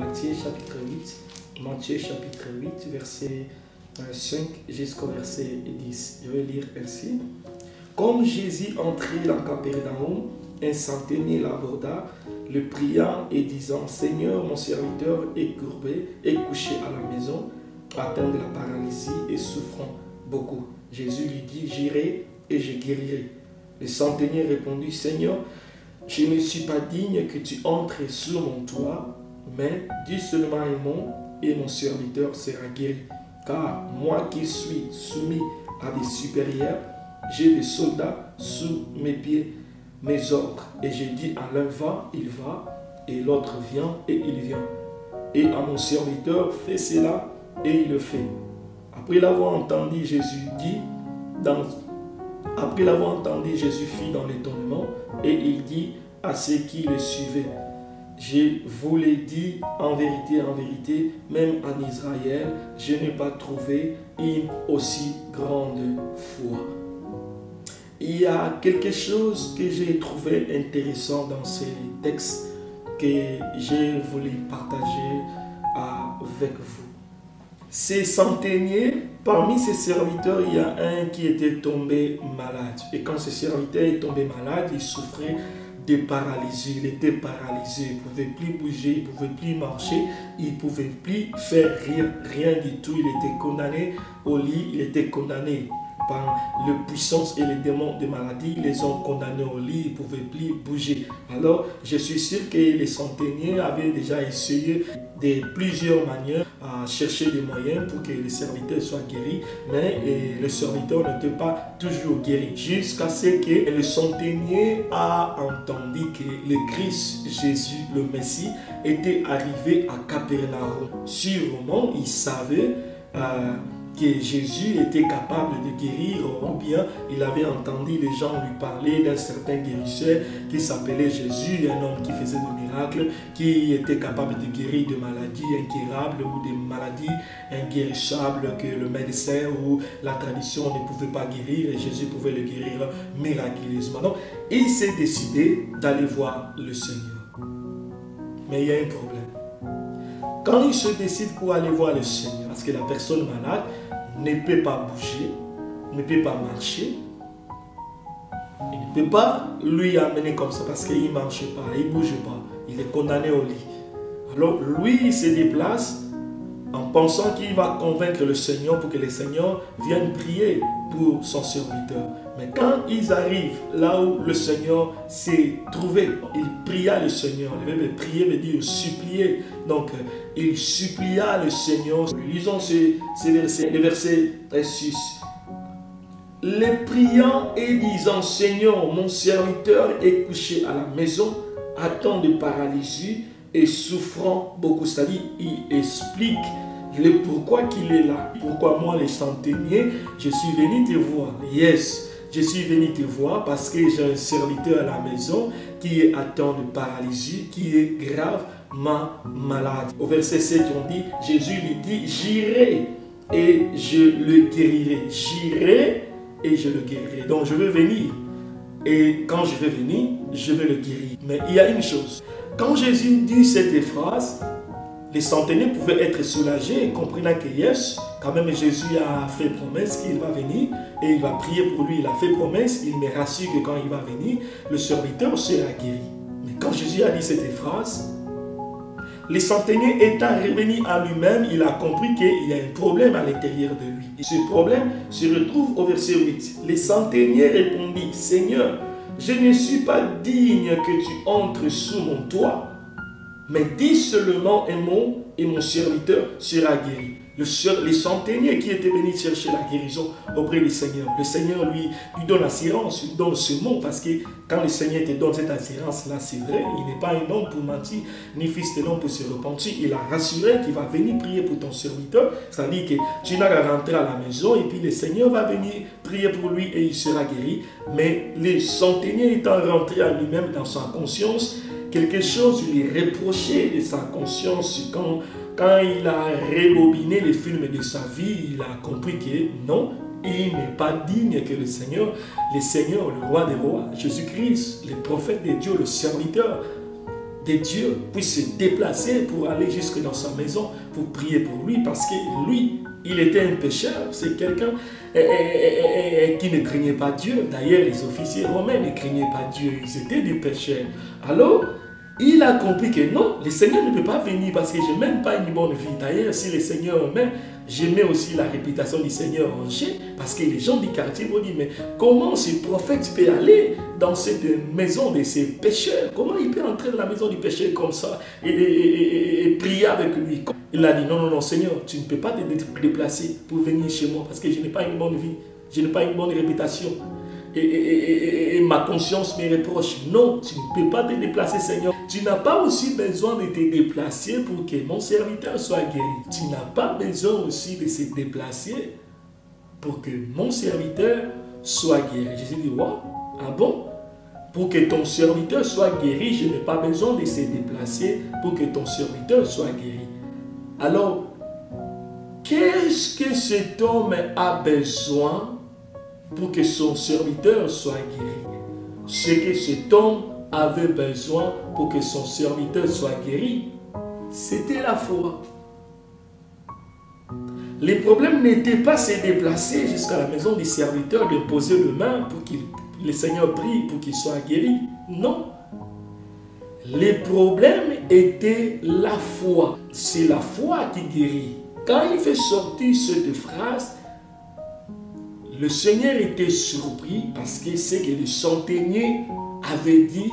Matthieu chapitre 8. Matthieu chapitre 8, verset 5 jusqu'au verset 10. Je vais lire ainsi. Comme Jésus entrait dans Capernaum, un centenier l'aborda, le priant et disant, Seigneur, mon serviteur est courbé et couché à la maison, atteint de la paralysie et souffrant beaucoup. Jésus lui dit, j'irai et je guérirai. Le centenier répondit, Seigneur, je ne suis pas digne que tu entres sur mon toit, mais dis seulement un mot et mon serviteur sera guéri. Car moi qui suis soumis à des supérieurs, j'ai des soldats sous mes pieds, mes ordres. Et j'ai dit à l'un va, il va, et l'autre vient, et il vient. Et à mon serviteur, fais cela, et il le fait. Après l'avoir entendu, Jésus fit dans l'étonnement, et il dit à ceux qui le suivaient, je vous l'ai dit en vérité, même en Israël, je n'ai pas trouvé une aussi grande foi. Il y a quelque chose que j'ai trouvé intéressant dans ces textes que j'ai voulu partager avec vous. Ces centeniers, parmi ces serviteurs, il y a un qui était tombé malade. Et quand ce serviteur est tombé malade, il souffrait de paralysie. Il était paralysé, il ne pouvait plus bouger, il ne pouvait plus marcher, il ne pouvait plus faire rien du tout. Il était condamné au lit, il était condamné par la puissance et les démons de maladie, ils les ont condamnés au lit, ils ne pouvaient plus bouger. Alors, je suis sûr que les centeniers avaient déjà essayé de plusieurs manières à chercher des moyens pour que les serviteurs soient guéris, mais le serviteur n'était pas toujours guéri. Jusqu'à ce que le centenier a entendu que le Christ, Jésus, le Messie, était arrivé à Capernaum. Sûrement, il savait que Jésus était capable de guérir, ou bien il avait entendu les gens lui parler d'un certain guérisseur qui s'appelait Jésus, un homme qui faisait des miracles, qui était capable de guérir de maladies incurables ou des maladies inguérissables que le médecin ou la tradition ne pouvait pas guérir et Jésus pouvait le guérir miraculeusement. Donc, il s'est décidé d'aller voir le Seigneur. Mais il y a un problème. Quand il se décide pour aller voir le Seigneur, parce que la personne malade ne peut pas bouger, ne peut pas marcher, il ne peut pas lui amener comme ça parce qu'il ne marche pas, il ne bouge pas, il est condamné au lit. Alors lui, il se déplace en pensant qu'il va convaincre le Seigneur pour que le Seigneur vienne prier pour son serviteur. Mais quand ils arrivent là où le Seigneur s'est trouvé, il pria le Seigneur. Le verbe prier veut dire supplier. Donc, il supplia le Seigneur. Lisons ce verset, le verset 6. Le priant et disant, Seigneur, mon serviteur est couché à la maison, atteint de paralysie et souffrant beaucoup. C'est-à-dire, il explique le pourquoi qu'il est là. Pourquoi moi, les centeniers, je suis venu te voir. Yes. Je suis venu te voir parce que j'ai un serviteur à la maison qui est atteint de paralysie, qui est gravement malade. Au verset 7, on dit, Jésus lui dit, j'irai et je le guérirai. J'irai et je le guérirai. Donc je vais venir. Et quand je vais venir, je vais le guérir. Mais il y a une chose. Quand Jésus dit cette phrase, les centeniers pouvaient être soulagés, comprenant que yes, quand même Jésus a fait promesse qu'il va venir et il va prier pour lui. Il a fait promesse, il me rassure que quand il va venir, le serviteur sera guéri. Mais quand Jésus a dit cette phrase, les centeniers étant revenus à lui-même, il a compris qu'il y a un problème à l'intérieur de lui. Et ce problème se retrouve au verset 8. Les centeniers répondit, Seigneur, je ne suis pas digne que tu entres sous mon toit, mais dis seulement un mot et mon serviteur sera guéri. Les centeniers qui étaient venus chercher la guérison auprès du Seigneur, le Seigneur lui donne assurance, lui donne ce mot, parce que quand le Seigneur te donne cette assurance-là, c'est vrai, il n'est pas un homme pour mentir, ni fils de l'homme pour se repentir. Il a rassuré qu'il va venir prier pour ton serviteur, c'est-à-dire que tu n'as qu'à rentrer à la maison et puis le Seigneur va venir prier pour lui et il sera guéri. Mais les centeniers étant rentrés à lui-même dans sa conscience, quelque chose lui reprochait de sa conscience quand il a rebobiné les films de sa vie, il a compris que non, il n'est pas digne que le Seigneur, le roi des rois, Jésus-Christ, le prophète de Dieu, le serviteur que Dieu puisse se déplacer pour aller jusque dans sa maison, pour prier pour lui, parce que lui, il était un pécheur, c'est quelqu'un qui ne craignait pas Dieu. D'ailleurs, les officiers romains ne craignaient pas Dieu, ils étaient des pécheurs. Alors, il a compris que non, le Seigneur ne peut pas venir parce que je n'ai même pas une bonne vie. D'ailleurs, si le Seigneur m'aime, je mets aussi la réputation du Seigneur en jeu, parce que les gens du quartier vont dire, mais comment ce prophète peut aller dans cette maison de ces pécheurs? Comment il peut entrer dans la maison du pécheur comme ça et prier avec lui? Il a dit, non, non, non, Seigneur, tu ne peux pas te déplacer pour venir chez moi parce que je n'ai pas une bonne vie, je n'ai pas une bonne réputation. Et ma conscience me reproche. Non, tu ne peux pas te déplacer, Seigneur. Tu n'as pas aussi besoin de te déplacer pour que mon serviteur soit guéri. Tu n'as pas besoin aussi de se déplacer pour que mon serviteur soit guéri. Jésus dit, wow, ah bon? Pour que ton serviteur soit guéri, je n'ai pas besoin de se déplacer pour que ton serviteur soit guéri. Alors, qu'est-ce que cet homme a besoin pour que son serviteur soit guéri? Ce que cet homme avait besoin pour que son serviteur soit guéri, c'était la foi. Le problème n'était pas de se déplacer jusqu'à la maison du serviteur, de poser le main pour que le Seigneur prie pour qu'il soit guéri. Non. Le problème était la foi. C'est la foi qui guérit. Quand il fait sortir cette phrase, le Seigneur était surpris parce que c'est que le centenier avait dit,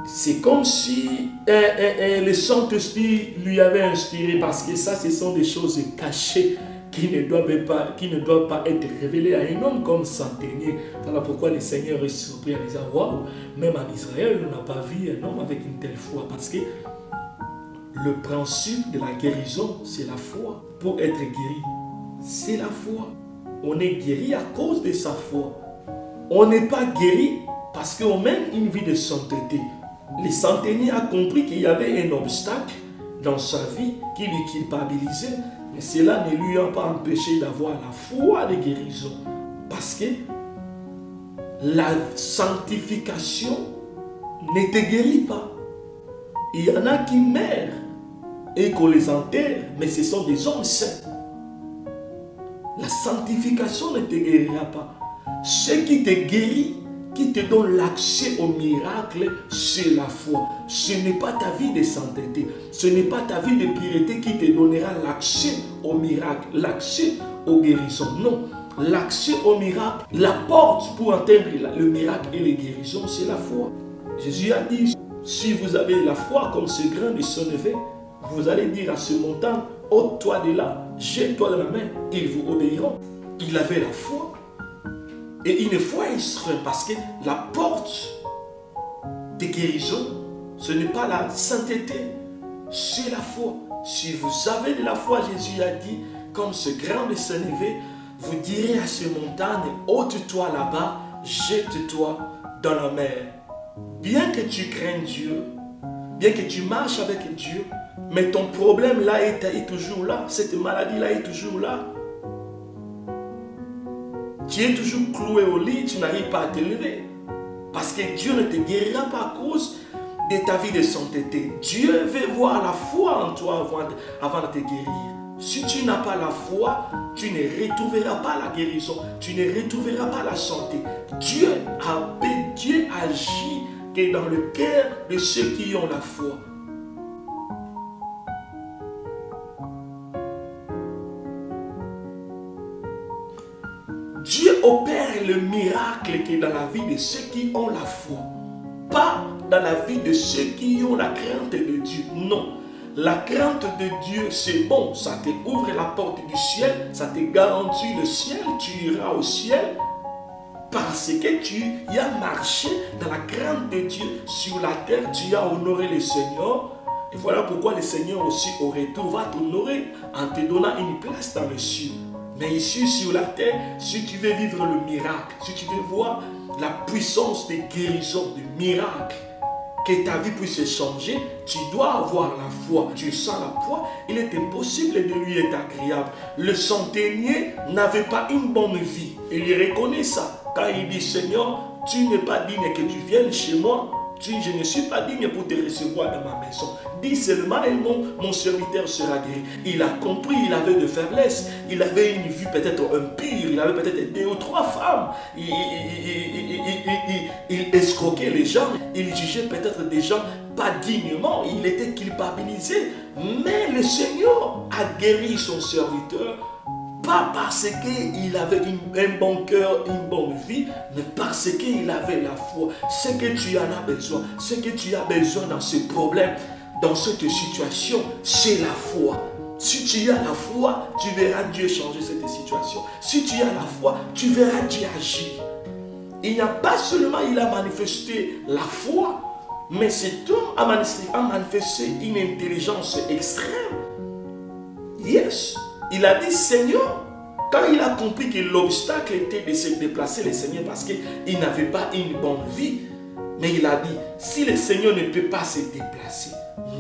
c'est comme si le Saint-Esprit lui avait inspiré, parce que ça, ce sont des choses cachées qui ne doivent pas être révélées à un homme comme centenier. Voilà pourquoi le Seigneur est surpris en disant, waouh, même en Israël, on n'a pas vu un homme avec une telle foi, parce que le principe de la guérison, c'est la foi. Pour être guéri, c'est la foi. On est guéri à cause de sa foi. On n'est pas guéri parce qu'on mène une vie de sainteté. Le centenier a compris qu'il y avait un obstacle dans sa vie qui lui culpabilisait, mais cela ne lui a pas empêché d'avoir la foi de guérison. Parce que la sanctification ne te guérit pas. Il y en a qui meurent et qu'on les enterre, mais ce sont des hommes saints. La sanctification ne te guérira pas. Ce qui te guérit, qui te donne l'accès au miracle, c'est la foi. Ce n'est pas ta vie de sainteté, ce n'est pas ta vie de pureté qui te donnera l'accès au miracle, l'accès aux guérisons. Non, l'accès au miracle, la porte pour atteindre le miracle et les guérisons, c'est la foi. Jésus a dit, si vous avez la foi comme ce grain de sénévé, vous allez dire à ce montagne, ôte-toi de là, jette-toi dans la mer, ils vous obéiront. Il avait la foi. Et une foi extrême, parce que la porte de guérison, ce n'est pas la sainteté, c'est la foi. Si vous avez de la foi, Jésus a dit, comme ce grain de sénévé, vous direz à ce montagne, ôte-toi là-bas, jette-toi dans la mer. Bien que tu craignes Dieu, bien que tu marches avec Dieu, mais ton problème là est toujours là, cette maladie là est toujours là. Tu es toujours cloué au lit, tu n'arrives pas à te lever. Parce que Dieu ne te guérira pas à cause de ta vie de sainteté. Dieu veut voir la foi en toi avant de te guérir. Si tu n'as pas la foi, tu ne retrouveras pas la guérison, tu ne retrouveras pas la santé. Dieu agit que dans le cœur de ceux qui ont la foi. Dieu opère le miracle qui est dans la vie de ceux qui ont la foi. Pas dans la vie de ceux qui ont la crainte de Dieu. Non. La crainte de Dieu, c'est bon. Ça te ouvre la porte du ciel. Ça te garantit le ciel. Tu iras au ciel. Parce que tu y as marché dans la crainte de Dieu sur la terre. Tu as honoré le Seigneur. Et voilà pourquoi le Seigneur aussi au retour va t'honorer en te donnant une place dans le ciel. Mais ici sur la terre, si tu veux vivre le miracle, si tu veux voir la puissance de guérison, de miracle, que ta vie puisse changer, tu dois avoir la foi. Tu sens la foi, il est impossible de lui être agréable. Le centenier n'avait pas une bonne vie. Il reconnaît ça. Quand il dit, Seigneur, tu n'es pas digne que tu viennes chez moi, Je ne suis pas digne pour te recevoir dans ma maison. Dis seulement et mon serviteur sera guéri. Il a compris, il avait de faiblesse. Il avait une vue peut-être impure. Il avait peut-être 2 ou 3 femmes. Il escroquait les gens. Il jugeait peut-être des gens pas dignement. Il était culpabilisé. Mais le Seigneur a guéri son serviteur. Pas parce qu'il avait un bon cœur, une bonne vie, mais parce qu'il avait la foi. Ce que tu en as besoin, ce que tu as besoin dans ce problème, dans cette situation, c'est la foi. Si tu as la foi, tu verras Dieu changer cette situation. Si tu as la foi, tu verras Dieu agir. Il n'y a pas seulement, il a manifesté la foi, mais cet homme a manifesté une intelligence extrême. Yes. Il a dit, Seigneur, quand il a compris que l'obstacle était de se déplacer, le Seigneur, parce qu'il n'avait pas une bonne vie, mais il a dit, si le Seigneur ne peut pas se déplacer,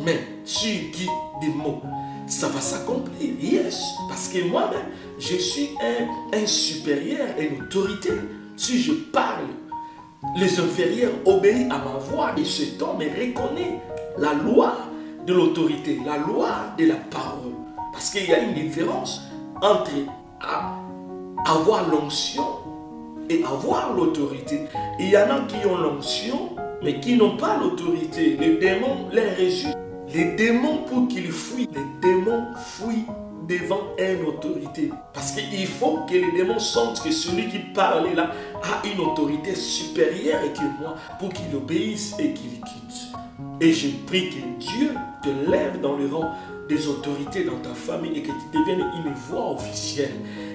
mais si il dit des mots, ça va s'accomplir. Yes, parce que moi-même, je suis un supérieur, une autorité. Si je parle, les inférieurs obéissent à ma voix et cet homme reconnaît la loi de l'autorité, la loi de la parole. Parce qu'il y a une différence entre avoir l'onction et avoir l'autorité. Il y en a qui ont l'onction, mais qui n'ont pas l'autorité. Les démons les résultent. Les démons, pour qu'ils fuient, les démons fuient devant une autorité. Parce qu'il faut que les démons sentent que celui qui parle là a une autorité supérieure que moi pour qu'il obéisse et qu'il quitte. Et je prie que Dieu te lève dans le rang des autorités dans ta famille et que tu deviennes une voix officielle.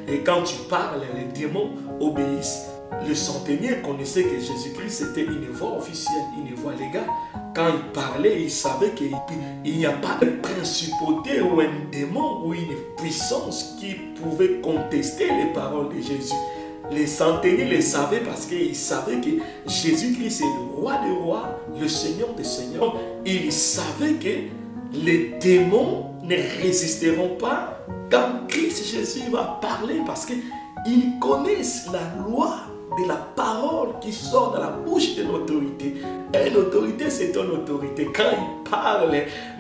Et quand tu parles, les démons obéissent. Le centenier connaissait que Jésus-Christ était une voix officielle, une voix légale. Quand il parlait, il savait qu'il n'y a pas de principauté ou un démon ou une puissance qui pouvait contester les paroles de Jésus. Les centeniers le savaient parce qu'ils savaient que Jésus-Christ est le roi des rois, le Seigneur des seigneurs. Ils savaient que les démons ne résisteront pas quand Christ Jésus va parler parce qu'ils connaissent la loi de la parole qui sort de la bouche de l'autorité. Et l'autorité, c'est une autorité. Quand il parle,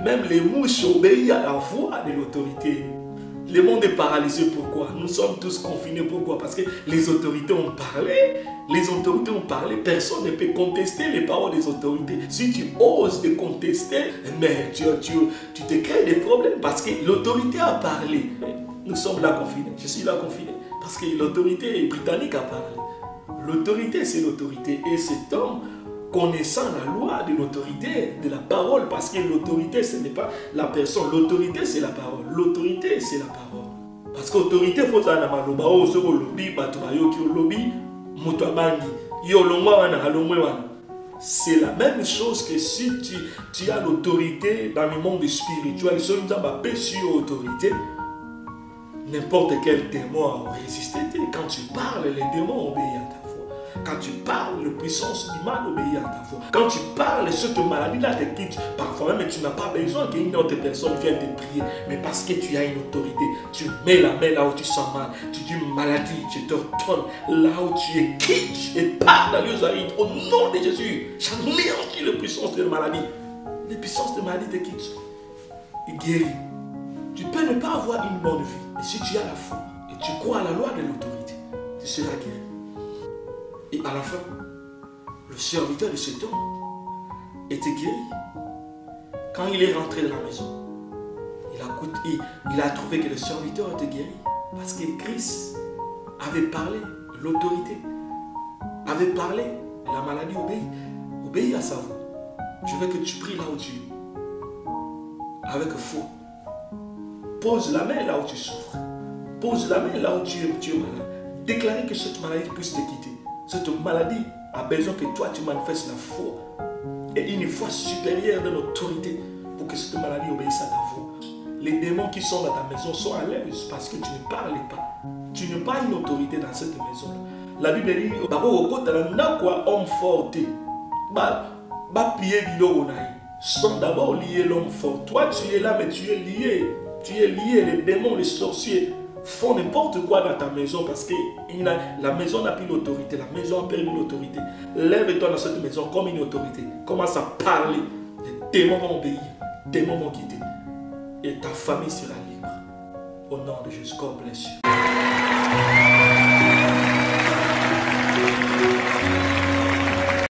même les mouches obéissent à la voix de l'autorité. Le monde est paralysé. Pourquoi? Nous sommes tous confinés. Pourquoi? Parce que les autorités ont parlé. Les autorités ont parlé. Personne ne peut contester les paroles des autorités. Si tu oses de contester, mais tu te crées des problèmes. Parce que l'autorité a parlé. Nous sommes là confinés. Je suis là confiné. Parce que l'autorité britannique a parlé. L'autorité, c'est l'autorité. Et cet homme, connaissant la loi de l'autorité, de la parole, parce que l'autorité, ce n'est pas la personne. L'autorité, c'est la parole. L'autorité, c'est la parole. Parce qu'autorité, il faut que c'est la même chose que si tu as l'autorité dans le monde spirituel. Si nous avons sur autorité, n'importe quel démon a résisté. Quand tu parles, les démons obéissent à ta voix. Quand tu parles, la puissance du mal obéit à ta voix. Quand tu parles, cette maladie-là te quitte. Parfois même, tu n'as pas besoin qu'une autre personne vienne te prier. Mais parce que tu as une autorité, tu mets la main là où tu sens mal. Tu dis maladie, tu te retournes là où tu es quitte. Et pars dans les oreilles. Au nom de Jésus, j'anéantis la puissance de la maladie. La puissance de la maladie te quitte. Il guérit. Tu peux ne pas avoir une bonne vie. Mais si tu as la foi et tu crois à la loi de l'autorité, tu seras guéri. Et à la fin, le serviteur de cet homme était guéri. Quand il est rentré dans la maison, il a trouvé que le serviteur était guéri. Parce que Christ avait parlé, l'autorité avait parlé, la maladie obéit à sa voix. Je veux que tu pries là où tu es, avec foi. Pose la main là où tu souffres. Pose la main là où tu es malade. Déclarez que cette maladie puisse te quitter. Cette maladie a besoin que toi tu manifestes la foi et une foi supérieure de l'autorité pour que cette maladie obéisse à ta voix. Les démons qui sont dans ta maison sont à l'aise parce que tu ne parles pas. Tu n'as pas une autorité dans cette maison. La Bible dit homme fort. Sont d'abord liés l'homme fort. Toi tu es là mais tu es lié. Tu es lié, les démons, les sorciers font n'importe quoi dans ta maison parce que la maison n'a plus l'autorité, la maison a perdu l'autorité. Lève-toi dans cette maison comme une autorité. Commence à parler. Les démons vont obéir, les démons vont quitter. Et ta famille sera libre. Au nom de Jésus, God bless you.